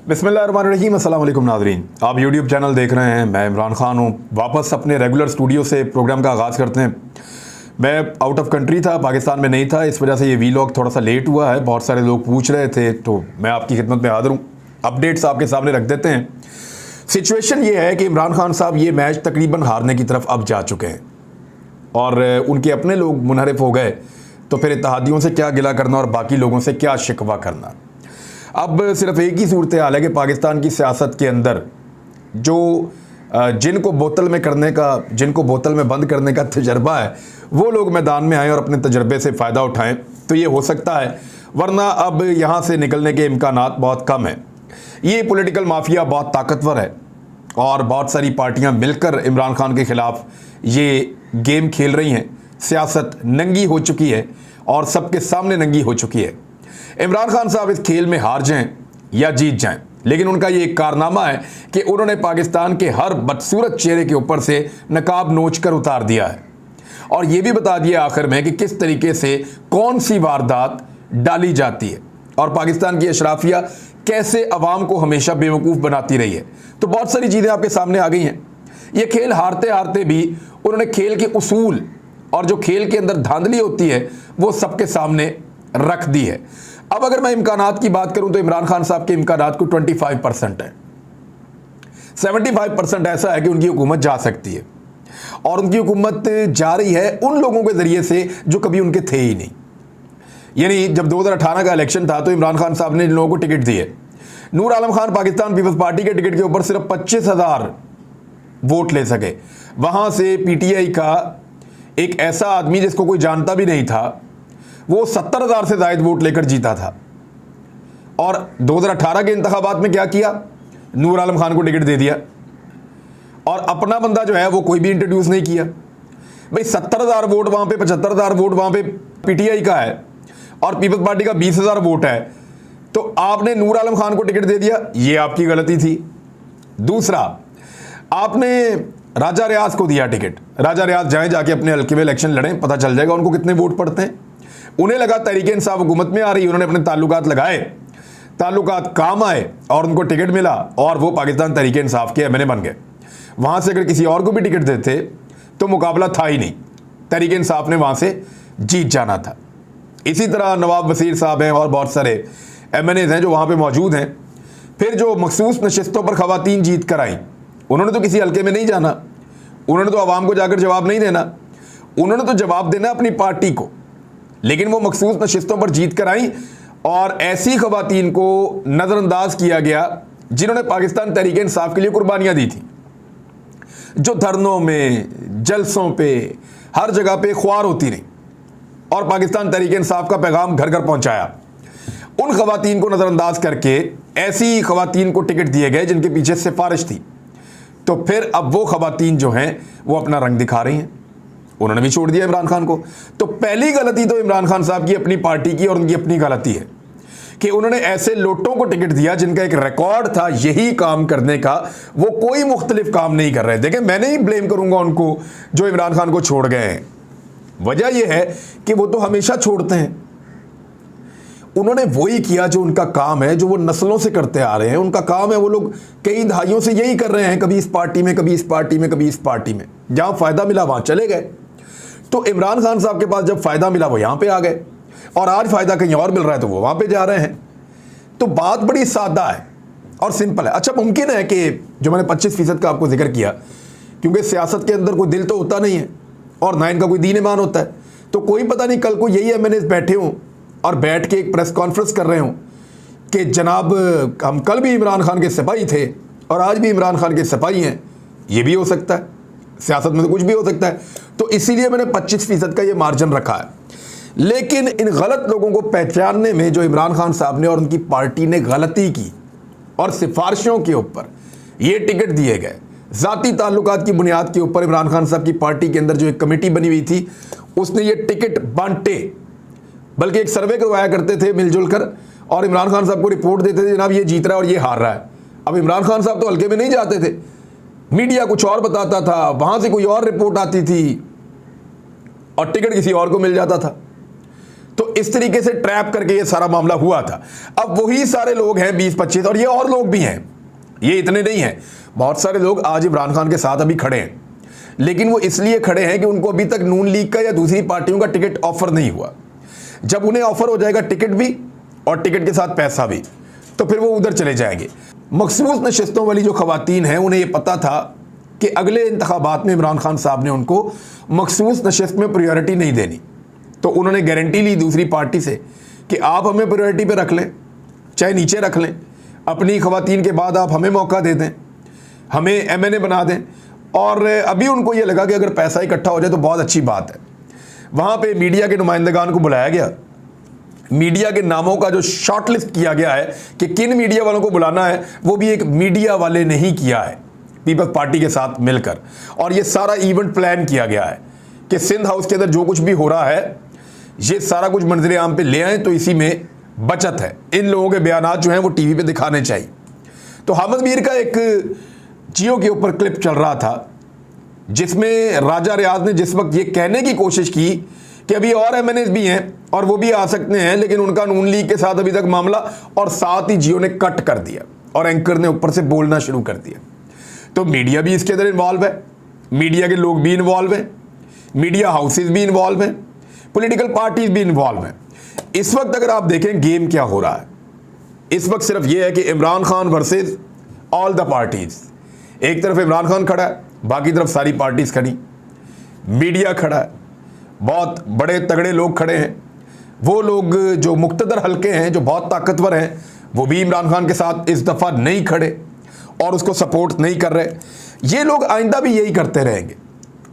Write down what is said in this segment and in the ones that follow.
बिस्मिल्लाहिर्रहमानिर्रहीम, अस्सलाम वालेकुम नाज़रीन। आप यूट्यूब चैनल देख रहे हैं। मैं इमरान खान हूँ। वापस अपने रेगुलर स्टूडियो से प्रोग्राम का आगाज़ करते हैं। मैं आउट ऑफ कंट्री था, पाकिस्तान में नहीं था, इस वजह से ये वीलॉग थोड़ा सा लेट हुआ है। बहुत सारे लोग पूछ रहे थे तो मैं आपकी खिदमत में हाज़िर हूँ। अपडेट्स आपके सामने रख देते हैं। सिचुएशन ये है कि इमरान खान साहब ये मैच तकरीबन हारने की तरफ अब जा चुके हैं और उनके अपने लोग मुनहरिफ हो गए, तो फिर इत्तेहादियों से क्या गिला करना और बाकी लोगों से क्या शिकवा करना। अब सिर्फ एक ही सूरत हाल है कि पाकिस्तान की सियासत के अंदर जो जिनको बोतल में बंद करने का तजर्बा है, वो लोग मैदान में आएँ और अपने तजर्बे से फ़ायदा उठाएं तो ये हो सकता है, वरना अब यहाँ से निकलने के इम्कानात बहुत कम हैं। ये पॉलिटिकल माफिया बहुत ताकतवर है और बहुत सारी पार्टियाँ मिलकर इमरान खान के ख़िलाफ़ ये गेम खेल रही हैं। सियासत नंगी हो चुकी है और सबके सामने नंगी हो चुकी है। इमरान खान साहब इस खेल में हार जाएं या जीत जाएं, लेकिन उनका ये एक कारनामा है कि उन्होंने पाकिस्तान के हर बदसूरत चेहरे के ऊपर से नकाब नोच कर उतार दिया है और ये भी बता दिया आखिर में कि किस तरीके से कौन सी वारदात डाली जाती है और पाकिस्तान की अशराफिया कैसे अवाम को हमेशा बेवकूफ़ बनाती रही है। तो बहुत सारी चीज़ें आपके सामने आ गई हैं। ये खेल हारते हारते भी उन्होंने खेल के उसूल और जो खेल के अंदर धांधली होती है वो सबके सामने रख दी है। अब अगर मैं इम्कानात की बात करूं तो इमरान खान साहब के इम्कानात को 25% है। 75% ऐसा है कि उनकी हुकूमत जा सकती है और उनकी हुकूमत जा रही है उन लोगों के ज़रिए से जो कभी उनके थे ही नहीं। यानी जब 2018 का इलेक्शन था तो इमरान खान साहब ने इन लोगों को टिकट दिए। नूर आलम खान पाकिस्तान पीपल्स पार्टी के टिकट के ऊपर सिर्फ 25,000 वोट ले सके। वहाँ से पीटीआई का एक ऐसा आदमी जिसको कोई जानता भी नहीं था, वो 70,000 से ज़ायद वोट लेकर जीता था। और 2018 के इंतखाबात में क्या किया, नूर आलम खान को टिकट दे दिया और अपना बंदा जो है वो कोई भी इंट्रोड्यूस नहीं किया। भाई 70,000 वोट वहाँ पे, 75,000 वोट वहाँ पे पीटीआई का है और पीपल्स पार्टी का 20,000 वोट है, तो आपने नूर आलम खान को टिकट दे दिया, ये आपकी गलती थी। दूसरा, आपने राजा रियाज को दिया टिकट। राजा रियाज जाएं, जाके अपने हल्के में इलेक्शन लड़ें, पता चल जाएगा उनको कितने वोट पड़ते हैं। उन्हें लगा तहरीक इंसाफ हुकूमत में आ रही, उन्होंने अपने ताल्लुकात लगाए, ताल्लुकात काम आए और उनको टिकट मिला और वो पाकिस्तान तहरीक इंसाफ के एमएनए बन गए। वहाँ से अगर किसी और को भी टिकट देते तो मुकाबला था ही नहीं, तहरीक इंसाफ ने वहाँ से जीत जाना था। इसी तरह नवाब वसीर साहब हैं और बहुत सारे एमएनएज हैं जो वहाँ पर मौजूद हैं। फिर जो मखसूस नशिस्तों पर ख़वातीन जीत कर आई, उन्होंने तो किसी हल्के में नहीं जाना, उन्होंने तो आवाम को जाकर जवाब नहीं देना, उन्होंने तो जवाब देना अपनी पार्टी को। लेकिन वो मखसूस नशिस्तों पर जीत कर आई और ऐसी ख़वातीन को नज़रअंदाज किया गया जिन्होंने पाकिस्तान तहरीक इंसाफ के लिए कुर्बानियाँ दी थी, जो धरनों में, जलसों पे, हर जगह पे ख्वार होती रही और पाकिस्तान तहरीक इंसाफ का पैगाम घर घर पहुँचाया। उन ख़वातीन को नज़रअंदाज करके ऐसी ख़वातीन को टिकट दिए गए जिनके पीछे सिफारिश थी। तो फिर अब वो ख़वातीन जो हैं वो अपना रंग दिखा रही हैं, उन्होंने भी छोड़ दिया इमरान खान को। तो पहली गलती तो इमरान खान साहब की अपनी पार्टी की और उनकी अपनी गलती है कि उन्होंने ऐसे लोटों को टिकट दिया जिनका एक रिकॉर्ड था यही काम करने का, वो कोई मुख्तलिफ काम नहीं कर रहे। देखें, मैं नहीं ब्लेम करूंगा उनको जो इमरान खान को छोड़ गए हैं। वजह यह है कि वो तो हमेशा छोड़ते हैं। उन्होंने वही किया जो उनका काम है, जो वो नस्लों से करते आ रहे हैं। उनका काम है, वो लोग कई दहाइयों से यही कर रहे हैं, कभी इस पार्टी में, कभी इस पार्टी में, कभी इस पार्टी में। जहाँ फ़ायदा मिला वहाँ चले गए। तो इमरान खान साहब के पास जब फ़ायदा मिला वो यहाँ पे आ गए और आज फ़ायदा कहीं और मिल रहा है तो वो वहाँ पे जा रहे हैं। तो बात बड़ी सादा है और सिंपल है। अच्छा, मुमकिन है कि जो मैंने 25% का आपको जिक्र किया, क्योंकि सियासत के अंदर कोई दिल तो होता नहीं है और ना इनका कोई दीन ईमान होता है, तो कोई पता नहीं कल को यही एमएनए बैठे हों और बैठ के एक प्रेस कॉन्फ्रेंस कर रहे हों कि जनाब हम कल भी इमरान खान के सिपाही थे और आज भी इमरान खान के सिपाही हैं। ये भी हो सकता है, सियासत में तो कुछ भी हो सकता है। तो इसीलिए मैंने 25% का ये मार्जिन रखा है। लेकिन इन गलत लोगों को पहचानने में जो इमरान खान साहब ने और उनकी पार्टी ने गलती की और सिफारिशों के ऊपर ये टिकट दिए गए, ज़ाती ताल्लुकात की बुनियाद के ऊपर इमरान खान साहब की पार्टी के अंदर जो एक कमेटी बनी हुई थी उसने ये टिकट बांटे, बल्कि एक सर्वे करवाया करते थे मिलजुल कर और इमरान खान साहब को रिपोर्ट देते थे, जनाब ये जीत रहा है और ये हार रहा है। अब इमरान खान साहब तो हल्के में नहीं जाते थे, मीडिया कुछ और बताता था, वहाँ से कोई और रिपोर्ट आती थी और टिकट किसी और को मिल जाता था। तो तो इस तरीके से ट्रैप करके ये सारा मामला हुआ था। अब वही सारे लोग हैं 20-25, और ये और लोग भी हैं, ये इतने नहीं हैं, बहुत सारे लोग आज इमरान खान के साथ अभी खड़े हैं, लेकिन वो इसलिए खड़े हैं कि उनको अभी तक नून लीग का या दूसरी पार्टियों का टिकट ऑफर नहीं हुआ। जब उन्हें ऑफर हो जाएगा टिकट भी और टिकट के साथ पैसा भी, तो फिर वो उधर चले जाएंगे। मखसूस नशिस्तों वाली जो खवातीन हैं, उन्हें ये पता था कि अगले इंतखाबात में इमरान खान साहब ने उनको मखसूस नशिस्त में प्रायोरिटी नहीं देनी, तो उन्होंने गारंटी ली दूसरी पार्टी से कि आप हमें प्रायोरिटी पे रख लें, चाहे नीचे रख लें, अपनी खवातीन के बाद आप हमें मौका दे दें, हमें MNA बना दें। और अभी उनको ये लगा कि अगर पैसा इकट्ठा हो जाए तो बहुत अच्छी बात है। वहाँ पे मीडिया के नुमाइंदगान को बुलाया गया, मीडिया के नामों का जो शॉर्ट लिस्ट किया गया है कि किन मीडिया वालों को बुलाना है, वो भी एक मीडिया वाले ने ही किया है पीपल्स पार्टी के साथ मिलकर। और ये सारा इवेंट प्लान किया गया है कि सिंध हाउस के अंदर जो कुछ भी हो रहा है, ये सारा कुछ मंजरे आम पे ले आए, तो इसी में बचत है। इन लोगों के बयानात जो हैं वो टीवी पे दिखाने चाहिए। तो हामिद मीर का एक जियो के ऊपर क्लिप चल रहा था, जिसमें राजा रियाज ने जिस वक्त ये कहने की कोशिश की कि अभी और MNAs भी हैं और वो भी आ सकते हैं, लेकिन उनका नून लीग के साथ अभी तक मामला, और साथ ही जियो ने कट कर दिया और एंकर ने ऊपर से बोलना शुरू कर दिया। तो मीडिया भी इसके अंदर इन्वॉल्व है, मीडिया के लोग भी इन्वॉल्व हैं, मीडिया हाउसेज भी इन्वॉल्व हैं, पॉलिटिकल पार्टीज भी इन्वॉल्व हैं। इस वक्त अगर आप देखें गेम क्या हो रहा है, इस वक्त सिर्फ ये है कि Imran Khan versus all the parties. एक तरफ इमरान खान खड़ा है, बाकी तरफ सारी पार्टीज खड़ी, मीडिया खड़ा है, बहुत बड़े तगड़े लोग खड़े हैं। वो लोग जो मुक्तदर हल्के हैं, जो बहुत ताकतवर हैं, वो भी इमरान खान के साथ इस दफ़ा नहीं खड़े और उसको सपोर्ट नहीं कर रहे। ये लोग आइंदा भी यही करते रहेंगे।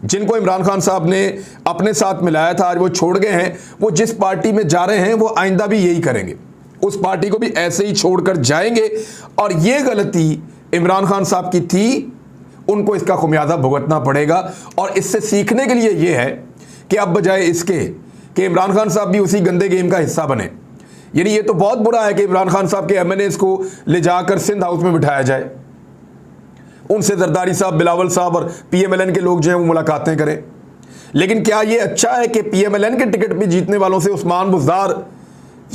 जिनको इमरान खान साहब ने अपने साथ मिलाया था, आज वो छोड़ गए हैं, वो जिस पार्टी में जा रहे हैं वो आइंदा भी यही करेंगे, उस पार्टी को भी ऐसे ही छोड़कर जाएंगे। और ये गलती इमरान खान साहब की थी, उनको इसका खुमियाजा भुगतना पड़ेगा। और इससे सीखने के लिए ये है कि अब बजाय इसके कि इमरान खान साहब भी उसी गंदे गेम का हिस्सा बने, यानी ये तो बहुत बुरा है कि इमरान खान साहब के MNAs को ले जाकर सिंध हाउस में बिठाया जाए, उनसे जरदारी साहब, बिलावल साहब और PMLN के लोग जो हैं वो मुलाकातें करें। लेकिन क्या ये अच्छा है कि PMLN के टिकट पे जीतने वालों से उस्मान बुज़दार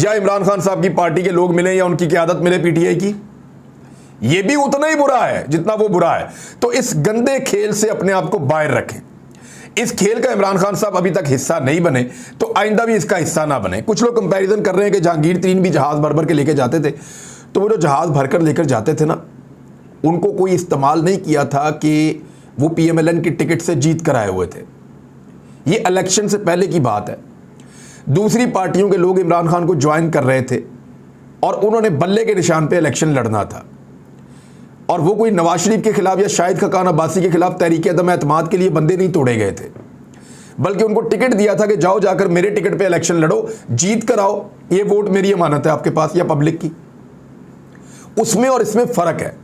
या इमरान खान साहब की पार्टी के लोग मिले या उनकी क़यादत मिले PTI की? ये भी उतना ही बुरा है जितना वो बुरा है। तो इस गंदे खेल से अपने आप को बाहर रखें। इस खेल का इमरान खान साहब अभी तक हिस्सा नहीं बने, तो आइंदा भी इसका हिस्सा ना बने। कुछ लोग कंपैरिजन कर रहे हैं कि जहांगीर तरीन भी जहाज़ भर भर के लेके जाते थे, तो वो जो जहाज़ भरकर लेकर जाते थे ना, उनको कोई इस्तेमाल नहीं किया था कि वो PMLN की टिकट से जीत कर आए हुए थे। ये इलेक्शन से पहले की बात है। दूसरी पार्टियों के लोग इमरान खान को ज्वाइन कर रहे थे और उन्होंने बल्ले के निशान पे इलेक्शन लड़ना था, और वो कोई नवाज शरीफ के खिलाफ या शाहिद खकान अब्बासी के खिलाफ तहरीक अदम एतमाद के लिए बंदे नहीं तोड़े गए थे, बल्कि उनको टिकट दिया था कि जाओ जाकर मेरे टिकट पे इलेक्शन लड़ो, जीत कर आओ, ये वोट मेरी अमानत है आपके पास या पब्लिक की। उसमें और इसमें फ़र्क है।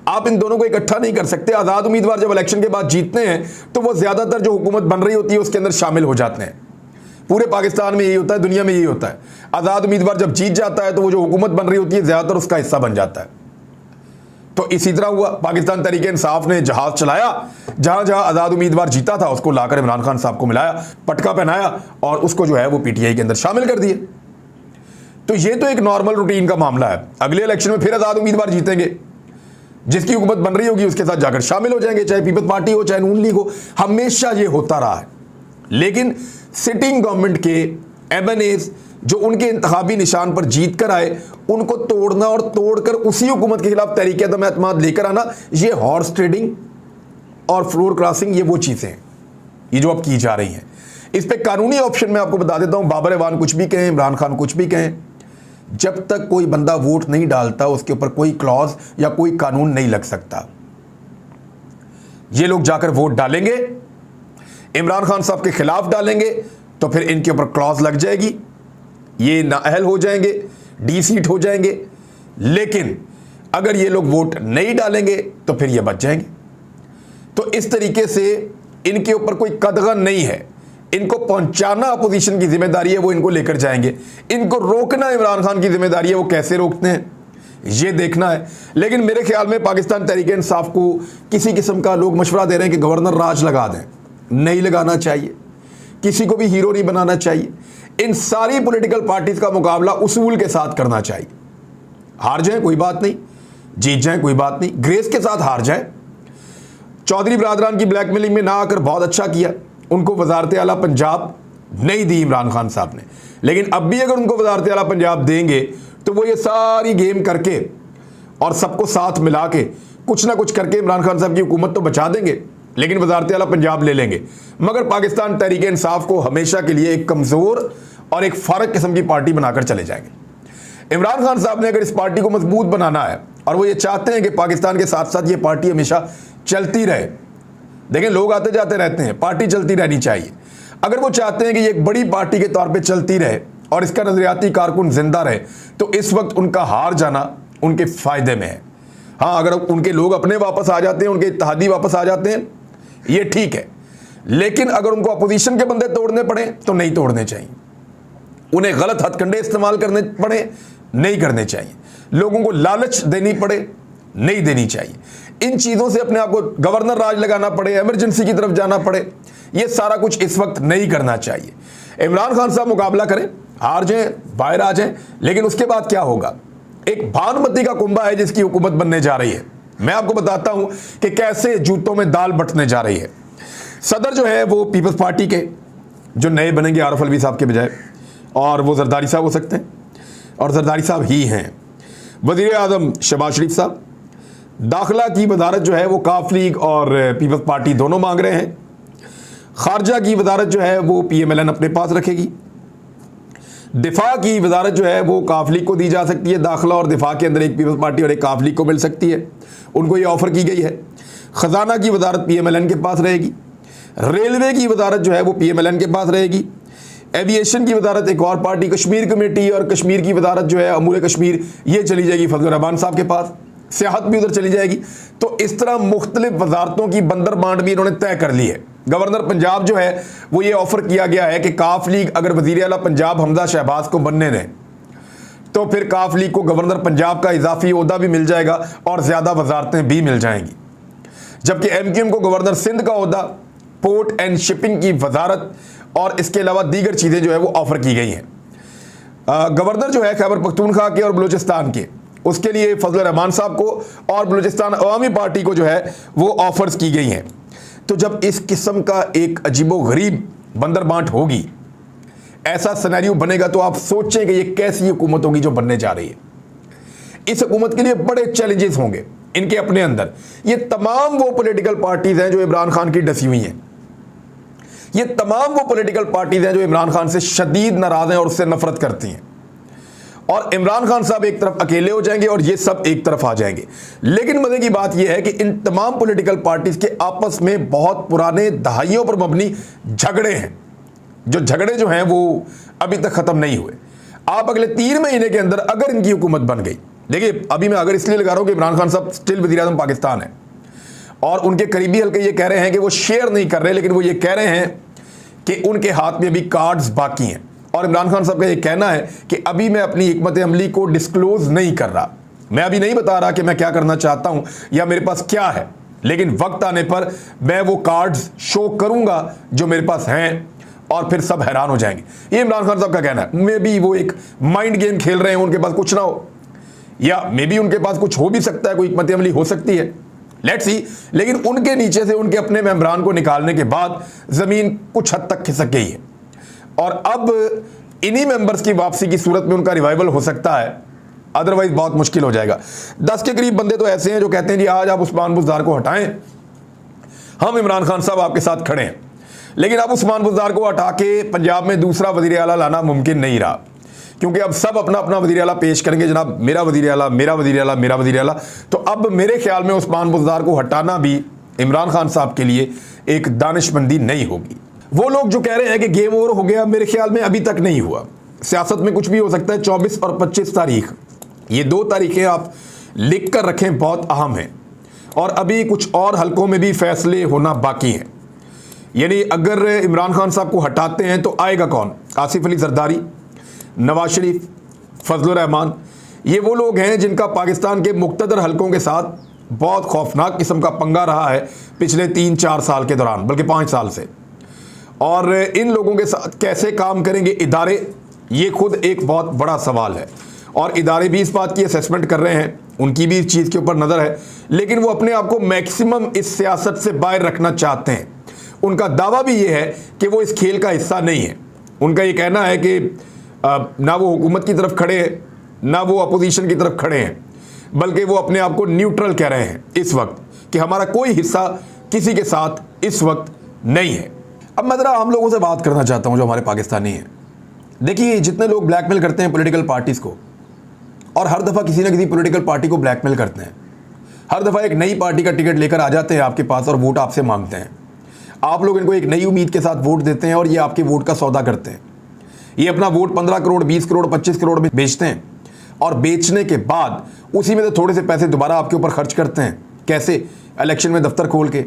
आप इन दोनों को इकट्ठा नहीं कर सकते। आज़ाद उम्मीदवार जब इलेक्शन के बाद जीतते हैं तो वो ज़्यादातर जो हुकूमत बन रही होती है उसके अंदर शामिल हो जाते हैं। पूरे पाकिस्तान में यही होता है, दुनिया में यही होता है। आज़ाद उम्मीदवार जब जीत जाता है तो वो जो हुकूमत बन रही होती है ज़्यादातर उसका हिस्सा बन जाता है। तो इसी तरह हुआ, पाकिस्तान तहरीक इंसाफ ने जहाज़ चलाया, जहां जहां आज़ाद उम्मीदवार जीता था उसको लाकर इमरान खान साहब को मिलाया, पटका पहनाया और उसको जो है वो PTI के अंदर शामिल कर दिए। तो ये तो एक नॉर्मल रूटीन का मामला है। अगले इलेक्शन में फिर आज़ाद उम्मीदवार जीतेंगे, जिसकी हुकूमत बन रही होगी उसके साथ जाकर शामिल हो जाएंगे, चाहे पीपल्स पार्टी हो चाहे नून लीग हो। हमेशा ये होता रहा है। लेकिन सिटिंग गवर्नमेंट के MNAs जो उनके इंतखाबी निशान पर जीत कर आए, उनको तोड़ना और तोड़कर उसी हुकूमत के खिलाफ तहरीक अदम एतमाद लेकर आना, ये हॉर्स ट्रेडिंग और फ्लोर क्रॉसिंग, ये वो चीज़ें हैं ये जो अब की जा रही हैं। इस पे कानूनी ऑप्शन मैं आपको बता देता हूँ। बाबर एवान कुछ भी कहें, इमरान खान कुछ भी कहें, जब तक कोई बंदा वोट नहीं डालता उसके ऊपर कोई क्लॉज या कोई कानून नहीं लग सकता। ये लोग जाकर वोट डालेंगे, इमरान खान साहब के खिलाफ डालेंगे, तो फिर इनके ऊपर क्लॉज लग जाएगी, ये नाअहल हो जाएंगे, डी-सीट हो जाएंगे। लेकिन अगर ये लोग वोट नहीं डालेंगे तो फिर ये बच जाएंगे। तो इस तरीके से इनके ऊपर कोई कदगन नहीं है। इनको पहुंचाना अपोजिशन की जिम्मेदारी है, वो इनको लेकर जाएंगे। इनको रोकना इमरान खान की जिम्मेदारी है, वो कैसे रोकते हैं ये देखना है। लेकिन मेरे ख्याल में पाकिस्तान तहरीक इंसाफ को किसी किस्म का लोग मशवरा दे रहे हैं कि गवर्नर राज लगा दें, नहीं लगाना चाहिए, किसी को भी हीरो नहीं बनाना चाहिए। इन सारी पॉलिटिकल पार्टीज का मुकाबला उसूल के साथ करना चाहिए। हार जाए कोई बात नहीं, जीत जाए कोई बात नहीं, ग्रेस के साथ हार जाए। चौधरी बरादरान की ब्लैकमेलिंग में ना आकर बहुत अच्छा किया, उनको वजारत आला पंजाब नहीं दी इमरान खान साहब ने, लेकिन अब भी अगर उनको वजारत आला पंजाब देंगे तो वो ये सारी गेम करके और सबको साथ मिला के कुछ ना कुछ करके इमरान खान साहब की हुकूमत तो बचा देंगे, लेकिन वजारत आला पंजाब ले लेंगे। मगर पाकिस्तान तहरीक इंसाफ को हमेशा के लिए एक कमज़ोर और एक फारक किस्म की पार्टी बनाकर चले जाएंगे। इमरान खान साहब ने अगर इस पार्टी को मजबूत बनाना है और वो ये चाहते हैं कि पाकिस्तान के साथ साथ ये पार्टी हमेशा चलती रहे, देखें लोग आते जाते रहते हैं, पार्टी चलती रहनी चाहिए। अगर वो चाहते हैं कि ये एक बड़ी पार्टी के तौर पे चलती रहे और इसका नजरियाती कारकुन जिंदा रहे, तो इस वक्त उनका हार जाना उनके फायदे में है। हाँ, अगर उनके लोग अपने वापस आ जाते हैं, उनके इत्तेहादी वापस आ जाते हैं, ये ठीक है, लेकिन अगर उनको अपोजिशन के बंदे तोड़ने पड़े तो नहीं तोड़ने चाहिए। उन्हें गलत हथकंडे इस्तेमाल करने पड़े नहीं करने चाहिए, लोगों को लालच देनी पड़े नहीं देनी चाहिए, इन चीज़ों से अपने आप को गवर्नर राज लगाना पड़े, इमरजेंसी की तरफ जाना पड़े, ये सारा कुछ इस वक्त नहीं करना चाहिए। इमरान खान साहब मुकाबला करें, हार जाएं, बाहर आ जाएं, लेकिन उसके बाद क्या होगा? एक भानुमती का कुंभा है जिसकी हुकूमत बनने जा रही है। मैं आपको बताता हूं कि कैसे जूतों में दाल बटने जा रही है। सदर जो है वो पीपल्स पार्टी के जो नए बनेंगे आरफ अलवी साहब के बजाय, और वो जरदारी साहब हो सकते हैं, और जरदारी साहब ही हैं। वज़ीर आज़म शहबाज शरीफ साहब। दाखिला की वजारत जो है वो काफ लीग और पीपल्स पार्टी दोनों मांग रहे हैं। खारजा की वजारत जो है वो PMLN अपने पास रखेगी। दिफा की वजारत जो है वो काफ लीग को दी जा सकती है। दाखिला और दिफा के अंदर एक पीपल्स पार्टी और एक काफ लीग को मिल सकती है, उनको ये ऑफर की गई है। ख़जाना की वजारत PMLN के पास रहेगी। रेलवे की वजारत जो है वो PMLN के पास रहेगी। एविएशन की वजारत एक और पार्टी, कश्मीर कमेटी, और कश्मीर की वजारत जो है अमूर कश्मीर, ये चली जाएगी फजल रहमान साहब के पास। सियाहत भी उधर चली जाएगी। तो इस तरह मुख्तलिफ वजारतों की बंदर बांट भी इन्होंने तय कर ली है। गवर्नर पंजाब जो है वो ये ऑफर किया गया है कि काफ लीग अगर वज़ीर आला पंजाब हमजा शहबाज को बनने दें तो फिर काफ लीग को गवर्नर पंजाब का इजाफी ओहदा भी मिल जाएगा और ज़्यादा वजारतें भी मिल जाएंगी। जबकि MQM को गवर्नर सिंध का ओहदा, पोर्ट एंड शिपिंग की वजारत और इसके अलावा दीगर चीज़ें जो है वो ऑफर की गई हैं। गवर्नर जो है खैबर पख्तूनख्वा के और बलूचिस्तान के, उसके लिए फजल रहमान साहब को और बलूचिस्तान अवामी पार्टी को जो है वो ऑफर्स की गई हैं। तो जब इस किस्म का एक अजीबो गरीब बंदर बांट होगी, ऐसा सिनेरियो बनेगा, तो आप सोचें कि ये कैसी हुकूमत होगी जो बनने जा रही है। इस हुकूमत के लिए बड़े चैलेंजेस होंगे इनके अपने अंदर। ये तमाम वो पॉलिटिकल पार्टीज हैं जो इमरान खान की डसी हुई हैं, ये तमाम वो पॉलिटिकल पार्टीज हैं जो इमरान खान से शदीद नाराज हैं और उससे नफरत करती हैं। और इमरान खान साहब एक तरफ अकेले हो जाएंगे और ये सब एक तरफ आ जाएंगे। लेकिन मजे की बात यह है कि इन तमाम पॉलिटिकल पार्टीज के आपस में बहुत पुराने दहाइयों पर मबनी झगड़े हैं, जो झगड़े जो हैं वो अभी तक खत्म नहीं हुए। आप अगले 3 महीने के अंदर अगर इनकी हुकूमत बन गई, देखिए अभी मैं अगर इसलिए लगा रहा हूं कि इमरान खान साहब स्टिल वज़ीर आज़म पाकिस्तान है और उनके करीबी हल्के ये कह रहे हैं कि वो शेयर नहीं कर रहे, लेकिन वो ये कह रहे हैं कि उनके हाथ में भी कार्ड्स बाकी हैं। और इमरान खान साहब का ये कहना है कि अभी मैं अपनी हिकमत अमली को डिस्क्लोज नहीं कर रहा, मैं अभी नहीं बता रहा कि मैं क्या करना चाहता हूं या मेरे पास क्या है, लेकिन वक्त आने पर मैं वो कार्ड्स शो करूंगा जो मेरे पास हैं और फिर सब हैरान हो जाएंगे। ये इमरान खान साहब का कहना है। मे बी वो एक माइंड गेम खेल रहे हैं, उनके पास कुछ ना हो, या मे बी उनके पास कुछ हो भी सकता है, कोई हिकमत अमली हो सकती है, लेट्स सी। लेकिन उनके नीचे से उनके अपने मेंबरान को निकालने के बाद ज़मीन कुछ हद तक खिसक गई है और अब इन्हीं मेंबर्स की वापसी की सूरत में उनका रिवाइवल हो सकता है, अदरवाइज बहुत मुश्किल हो जाएगा। 10 के करीब बंदे तो ऐसे हैं जो कहते हैं जी आज आप उस्मान बुज़दार को हटाएं, हम इमरान खान साहब आपके साथ खड़े हैं। लेकिन अब उस्मान बुज़दार को हटा के पंजाब में दूसरा वज़ीर आला लाना मुमकिन नहीं रहा, क्योंकि अब सब अपना अपना वज़ीर आला पेश करेंगे, जनाब मेरा वज़ीर आला, मेरा वज़ीर आला, मेरा वज़ीर आला। तो अब मेरे ख्याल में उस्मान बुज़दार को हटाना भी इमरान खान साहब के लिए एक दानिशमंदी नहीं होगी। वो लोग जो कह रहे हैं कि गेम ओवर हो गया, मेरे ख्याल में अभी तक नहीं हुआ। सियासत में कुछ भी हो सकता है। 24 और 25 तारीख, ये 2 तारीखें आप लिख कर रखें, बहुत अहम हैं। और अभी कुछ और हलकों में भी फैसले होना बाकी हैं। यानी अगर इमरान खान साहब को हटाते हैं तो आएगा कौन? आसिफ अली जरदारी, नवाज शरीफ, फजल रहमान। ये वो लोग हैं जिनका पाकिस्तान के मुख्तदर हलकों के साथ बहुत खौफनाक किस्म का पंगा रहा है पिछले 3-4 साल के दौरान, बल्कि 5 साल से। और इन लोगों के साथ कैसे काम करेंगे इदारे, ये खुद एक बहुत बड़ा सवाल है। और इदारे भी इस बात की असेसमेंट कर रहे हैं, उनकी भी इस चीज़ के ऊपर नज़र है, लेकिन वो अपने आप को मैक्सिमम इस सियासत से बाहर रखना चाहते हैं। उनका दावा भी ये है कि वो इस खेल का हिस्सा नहीं है। उनका ये कहना है कि ना वो हुकूमत की तरफ खड़े हैं, ना वो अपोजिशन की तरफ खड़े हैं, बल्कि वो अपने आप को न्यूट्रल कह रहे हैं इस वक्त, कि हमारा कोई हिस्सा किसी के साथ इस वक्त नहीं है। अब मैं ज़रा आम लोगों से बात करना चाहता हूं जो हमारे पाकिस्तानी हैं। देखिए, जितने लोग ब्लैकमेल करते हैं पॉलिटिकल पार्टीज़ को, और हर दफ़ा किसी ना किसी पॉलिटिकल पार्टी को ब्लैकमेल करते हैं, हर दफ़ा एक नई पार्टी का टिकट लेकर आ जाते हैं आपके पास और वोट आपसे मांगते हैं। आप लोग इनको एक नई उम्मीद के साथ वोट देते हैं और ये आपके वोट का सौदा करते हैं। ये अपना वोट 15 करोड़, 20 करोड़, 25 करोड़ में बेचते हैं, और बेचने के बाद उसी में से थोड़े से पैसे दोबारा आपके ऊपर खर्च करते हैं। कैसे? इलेक्शन में दफ्तर खोल के,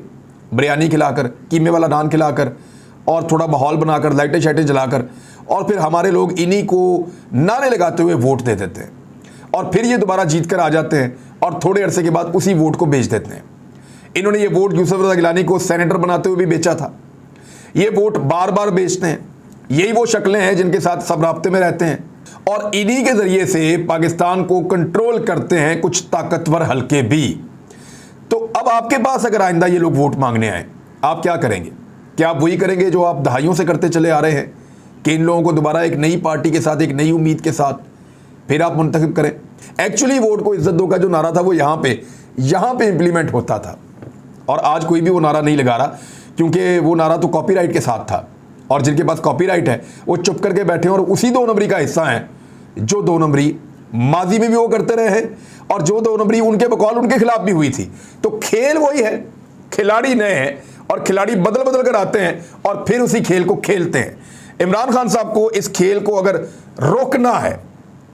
बिरयानी खिलाकर, कीमे वाला नान खिलाकर, और थोड़ा माहौल बनाकर, लाइटें शाइटें जलाकर, और फिर हमारे लोग इन्हीं को नारे लगाते हुए वोट दे देते हैं। और फिर ये दोबारा जीत कर आ जाते हैं और थोड़े अरसे के बाद उसी वोट को बेच देते हैं। इन्होंने ये वोट यूसुफ रज़ा गिलानी को सेनेटर बनाते हुए भी बेचा था। ये वोट बार बार बेचते हैं। यही वो शक्लें हैं जिनके साथ सब राब्ते में रहते हैं, और इन्हीं के ज़रिए से पाकिस्तान को कंट्रोल करते हैं कुछ ताकतवर हल्के भी। तो अब आपके पास अगर आइंदा ये लोग वोट मांगने आए, आप क्या करेंगे? क्या आप वही करेंगे जो आप दहाइयों से करते चले आ रहे हैं, कि इन लोगों को दोबारा एक नई पार्टी के साथ, एक नई उम्मीद के साथ फिर आप मुंतखब करें? एक्चुअली वोट को इज्जत दो का जो नारा था वो यहाँ पे इंप्लीमेंट होता था, और आज कोई भी वो नारा नहीं लगा रहा, क्योंकि वो नारा तो कॉपीराइट के साथ था, और जिनके पास कॉपीराइट है वो चुप करके बैठे हैं और उसी 2 नंबरी का हिस्सा हैं जो 2 नंबरी माजी में भी वो करते रहे हैं, और जो 2 नंबरी उनके बकौल उनके खिलाफ भी हुई थी। तो खेल वही है, खिलाड़ी नए हैं और खिलाड़ी बदल बदल कर आते हैं और फिर उसी खेल को खेलते हैं। इमरान खान साहब को इस खेल को अगर रोकना है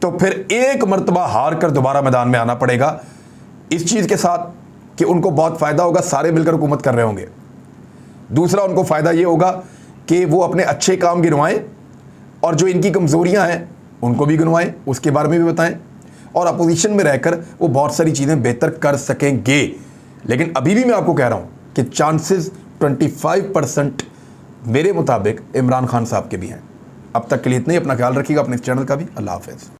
तो फिर एक मर्तबा हार कर दोबारा मैदान में आना पड़ेगा, इस चीज़ के साथ कि उनको बहुत फ़ायदा होगा, सारे मिलकर हुकूमत कर रहे होंगे। दूसरा, उनको फ़ायदा ये होगा कि वो अपने अच्छे काम गिनवाएं, और जो इनकी कमज़ोरियां हैं उनको भी गिनवाएं, उसके बारे में भी बताएं, और अपोजिशन में रहकर वो बहुत सारी चीज़ें बेहतर कर सकेंगे। लेकिन अभी भी मैं आपको कह रहा हूँ कि चांसेस 25% मेरे मुताबिक इमरान खान साहब के भी हैं। अब तक के लिए इतना ही। अपना ख्याल रखिएगा, अपने इस चैनल का भी। अल्लाह हाफ़िज़।